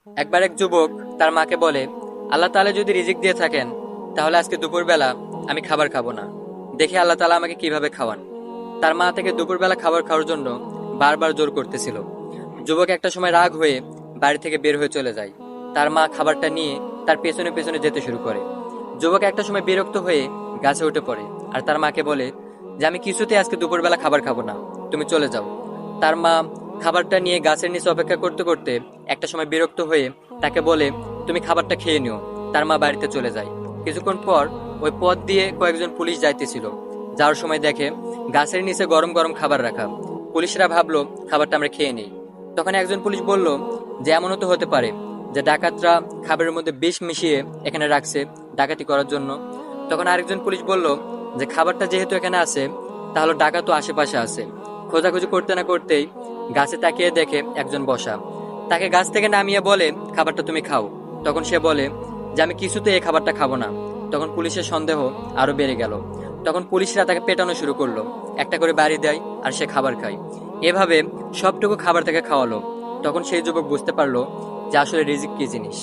একবার এক যুবক তার মাকে বলে, আল্লাহ তাআলা যদি রিজিক দিয়ে থাকেন তাহলে আজকে দুপুরবেলা আমি খাবার খাবো না, দেখে আল্লাহ তাআলা আমাকে কিভাবে খাওয়ান। তার মা থেকে দুপুরবেলা খাবার খাওয়ার জন্য বারবার জোর করতেছিল। যুবক একটা সময় রাগ হয়ে বাড়ি থেকে বের হয়ে চলে যায়। তার মা খাবারটা নিয়ে তার পেছনে পেছনে যেতে শুরু করে। যুবক একটা সময় বিরক্ত হয়ে গাছে উঠে পড়ে আর তার মাকে বলে যে আমি কিছুতে আজকে দুপুরবেলা খাবার খাবো না, তুমি চলে যাও। তার মা খাবারটা নিয়ে গাছের নিচে অপেক্ষা করতে করতে একটা সময় বিরক্ত হয়ে তাকে বলে, তুমি খাবারটা খেয়ে নিও। তার মা বাড়িতে চলে যায়। কিছুক্ষণ পর ওই পথ দিয়ে কয়েকজন পুলিশ যাইতেছিল। যাওয়ার সময় দেখে গাছের নিচে গরম গরম খাবার রাখা। পুলিশরা ভাবলো খাবারটা আমরা খেয়ে নিই। তখন একজন পুলিশ বলল যে এমনও তো হতে পারে যে ডাকাতরা খাবারের মধ্যে বিষ মিশিয়ে এখানে রাখছে ডাকাতি করার জন্য। তখন আরেকজন পুলিশ বলল যে খাবারটা যেহেতু এখানে আছে তাহলে ডাকাতও আশেপাশে আছে। খোঁজাখুঁজি করতে না করতেই গাছে তাকিয়ে দেখে একজন বসা। তাকে গাছ থেকে নামিয়ে বলে, খাবারটা তুমি খাও। তখন সে বলে যে আমি কিছুতে এই খাবারটা খাবো না। তখন পুলিশের সন্দেহ আরো বেড়ে গেল। তখন পুলিশরা তাকে পেটানো শুরু করলো। একটা করে বাড়ি দেয় আর সে খাবার খায়। এভাবে সবটুকু খাবার তাকে খাওয়ালো। তখন সেই যুবক বুঝতে পারলো যে আসলে রিজিক কি জিনিস।